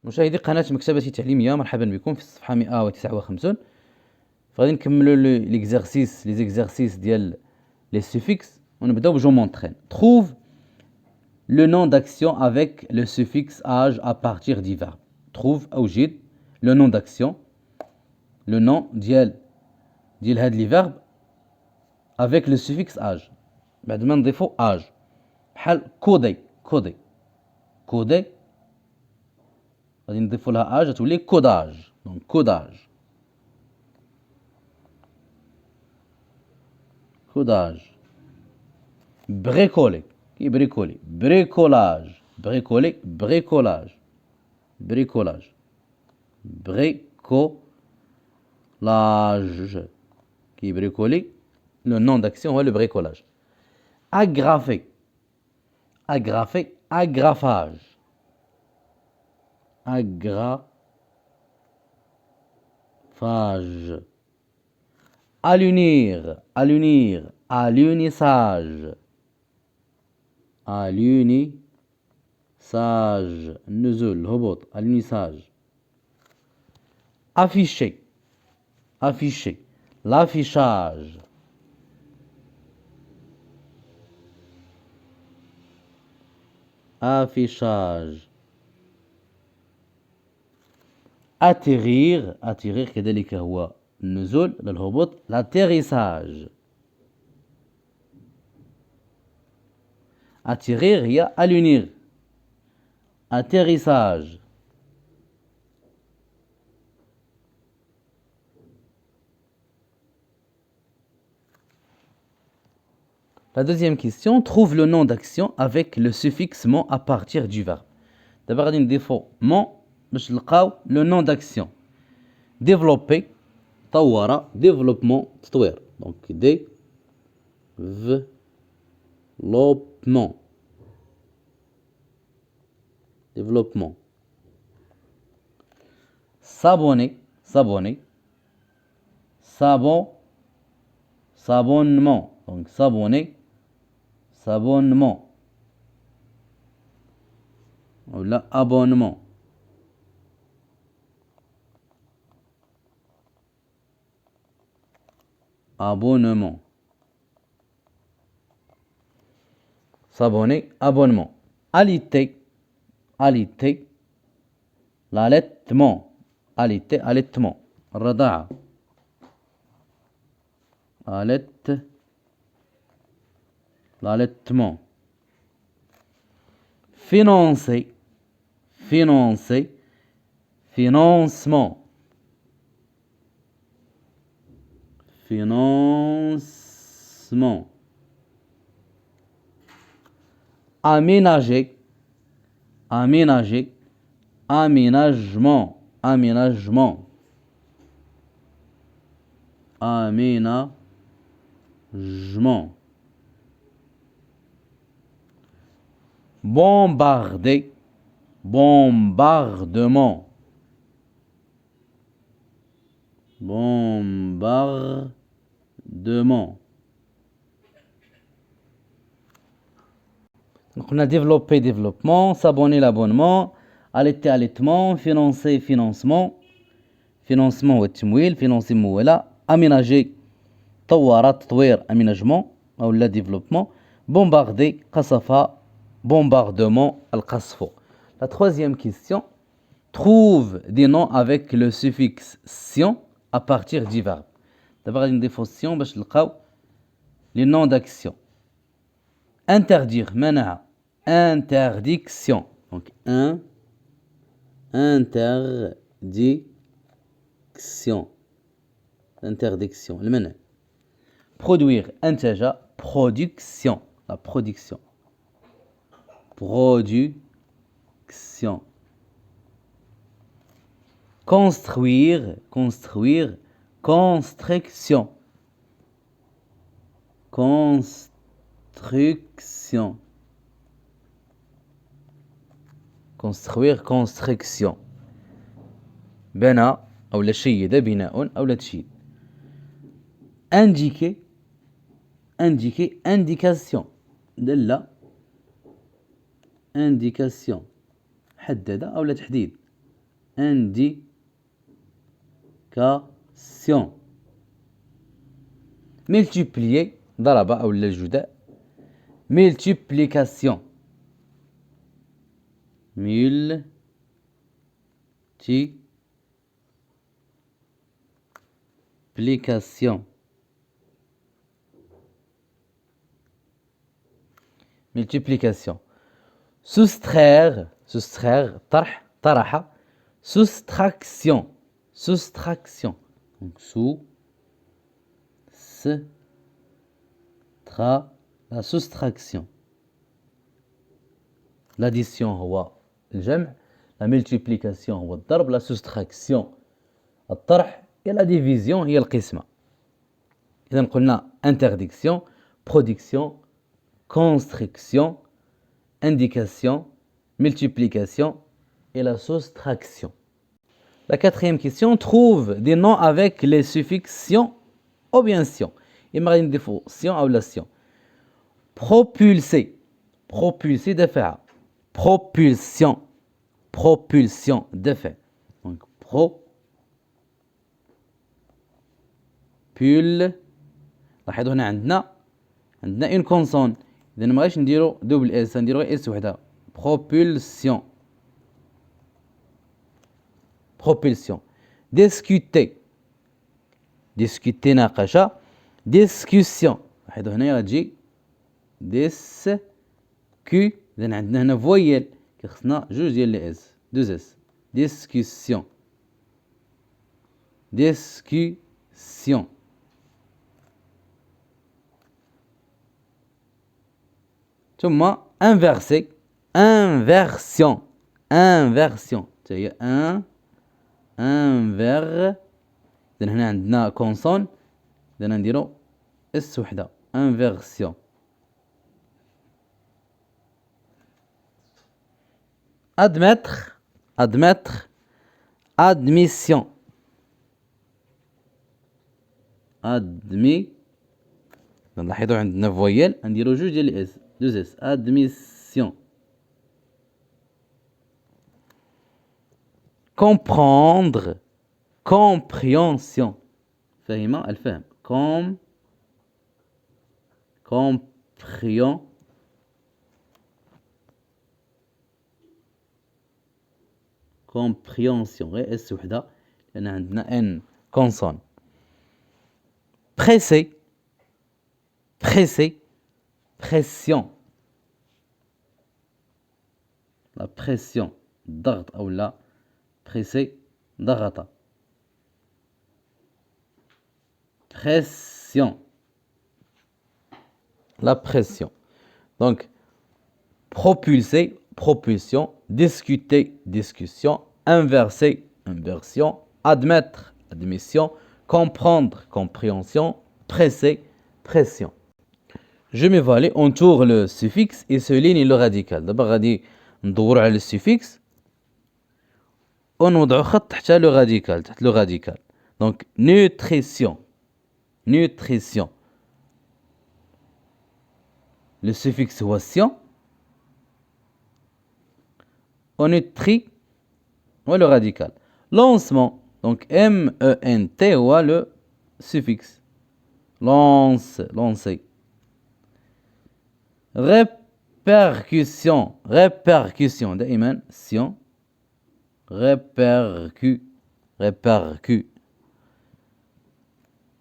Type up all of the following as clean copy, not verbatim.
مشاهدي قناة مكتبة تعليمية، مرحبا بكم في الصفحة 159. فغادي نكملو لي زيكزارسيس ديال لي سوفيكس ونبداو بجو مونطرين. Trouve le nom d'action avec le suffixe age à partir du verbe. Trouve أوجد le nom d'action, le nom ديال هاد لي verbe avec le suffixe age. بعد ما نضيفو age بحال كودي غادي نضيفو لها اج تولي كوداج. دونك كوداج. بريكولي كيبريكولي، بريكولاج بريكولاج كيبريكولي. لو نون داكسيون هو لو بريكولاج. اغرافي اغرافاج allunir alunissage النزول الهبوط alunissage. afficher l'affichage. atterrir كذلك هو النزول للهبوط l'atterrissage. atterrir هي allunir. atterrissage. La deuxième question, trouve le nom d'action avec le suffixe mon à partir du verbe. D'abord غادي نضيفو mon باش نلقاو le nom d'action. développer طور، développement تطوير. donc développement. s'abonner s'abonnement. donc s'abonnement ou là abonnement. s'abonner, abonnement. Alité l'allaitement. allaitement. الرضاعة. l'allaitement. financer financement. aménager aménagement. bombarder bombardement. Donc on a développé développement, s'abonner l'abonnement, allaiter allaitement, financer financement هو التمويل، financer ممولة، aménager طور تطوير aménagement أو لا développement، bombarder قصف bombardement القصف. La troisième question, trouve des noms avec le suffixe sion à partir du verbe. D'abord غادي نضيفو sion باش نلقاو les noms d'action. interdire منع interdiction. donc interdiction المنع. produire انتج production la production. construire construction. construire construction. بنى أو لا شيد بناء أو لا تشيد. indiquer indication دل indication حدد أو لا تحديد. indication. multiplier ضرب أو الجداء multiplication multiplication soustraire طرح طرح soustraction donc la soustraction. L'addition هو الجمع, la multiplication هو الضرب, la soustraction الطرح, et la division هي القسمة. إذا قلنا interdiction, production, construction, indication, multiplication et la soustraction. La quatrième question, trouve des noms avec les suffixes sion ou bien sion. إما غادي نضيفو sion أو لا sion. propulser دفع, propulsion دفع. donc لاحظوا هنا عندنا une consonne, إذا ما غاديش نديرو double اس, نديرو غير اس وحده. propulsion discuter ناقشة. discussion لاحظوا هنا غتجي discu, إذا عندنا هنا فويل كيخصنا جوج ديال لي اس, دوز اس. discussion ثم inverser inversion حتى هي انفير, إذا هنا عندنا كونسون, إذا نديرو اس وحده. inversion admettre admission نلاحظوا عندنا فويل نديرو جوج ديال الاس, دوز اس. admission comprendre compréhension فهم الفهم. compréhension غير اس وحده لأن عندنا ان كونسون. presser pression la pression الضغط أو لا presser ضغط. pression la pression. donc propulser propulsion, discuter discussion, inverser inversion, admettre admission, comprendre compréhension, presser pression. je m'évalue, on tourne le suffixe et souligne le radical. d'abord غادي ندور على le suffixe ونوضعو خط تحت le radical, تحت le radical. donc nutrition le suffixe هو sion, nutri هو le radical. lancement donc ment هو le suffixe. lancer. répercussion دائما sion, répercu.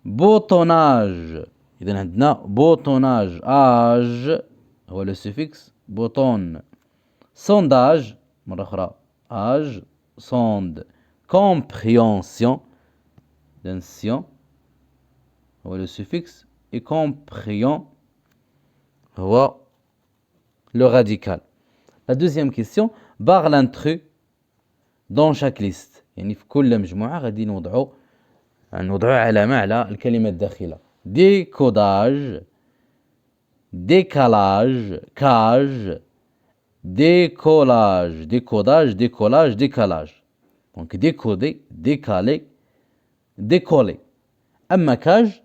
boutonnage, إذا عندنا boutonnage, âge هو le suffixe bouton. sondage مرة أخرى âge, sonde. compréhension إذا sion هو le suffixe et compréhension هو le radical. la deuxième question, barre l'intrus dans chaque liste, يعني في كل مجموعة غادي نوضعوا علامة على الكلمة الداخلة. décodage, décalage, cage, décollage, décalage. donc décoder, décaler, décoller. أما cage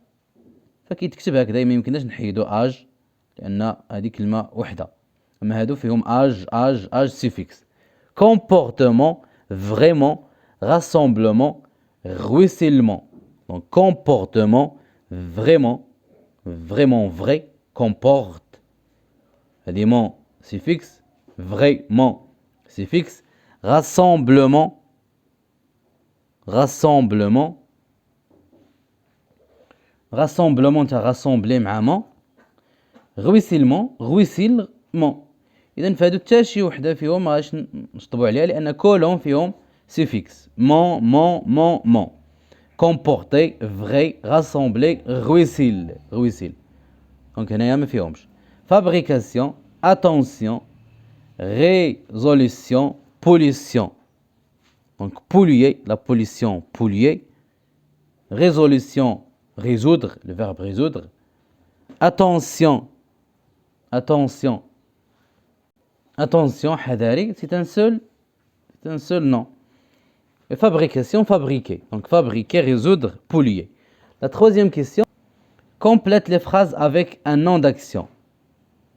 فكيتكتب هكذا, ما يمكنناش نحيدو âge لأن هذه كلمة وحدة. أما هادو فيهم âge suffix. comportement, vraiment, rassemblement, ruissellement. Donc comportement, vraiment, vraiment vrai, comporte. هذه mon suffixe, vraiment, suffixe, rassemblement, rassemblement, rassemblement تاع rassembler مع mon, ruissellement, ruissellement. إذا فهادو حتى شي وحدة فيهم ما غاش نشطبوا عليها لأن كلهم فيهم suffixe. mon. Comporter, vrai, rassembler, ruisselle. Donc هنايا ما فيهمش. Fabrication, attention, résolution, pollution. Donc polluer, la pollution, polluer. Résolution, résoudre, le verbe résoudre. Attention, حذاري, c'est un seul nom. Et fabrication, fabriquer. Donc fabriquer, résoudre, polluer. La troisième question, complète les phrases avec un nom d'action.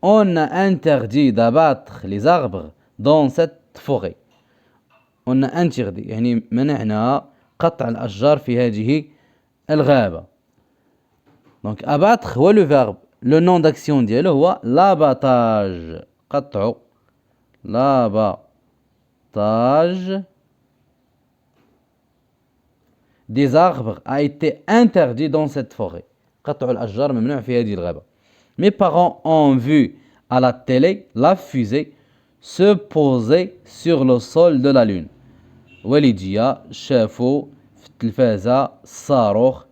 On a interdit d'abattre les arbres dans cette forêt. On a interdit, يعني منعنا قطع الأشجار في هذه الغابة. Donc abattre هو le verbe. Le nom d'action ديالو هو l'abattage. قطع l'abattage des arbres a été interdit dans cette forêt. قطع الأشجار ممنوع في هذه الغابة. Mes parents ont vu à la télé la fusée se poser sur le sol de la lune. والديا شافوا في التلفازة الصاروخ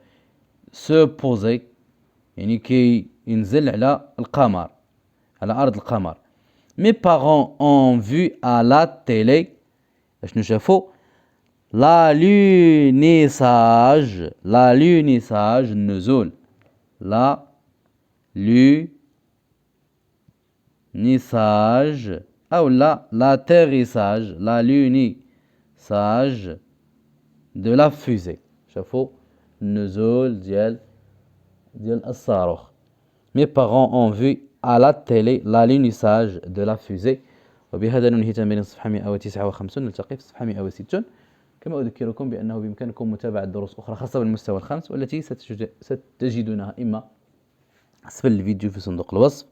se poser يعني كي ينزل على القمر على أرض القمر. Mes parents ont vu à la télé شنو شافوا l'alunissage النزول l'alunissage أو l'atterrissage l'alunissage de la fusée. شافوا النزول ديال الصاروخ. Mes parents ont vu à la télé l'alunissage de la fusée. وبهذا ننهي تمرين صفحة 159. نلتقي في صفحة 160. كما أذكركم بأنه بإمكانكم متابعة دروس أخرى خاصة بالمستوى الخامس والتي ستجدونها إما أسفل الفيديو في صندوق الوصف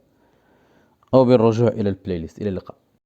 أو بالرجوع إلى البلاي ليست. إلى اللقاء.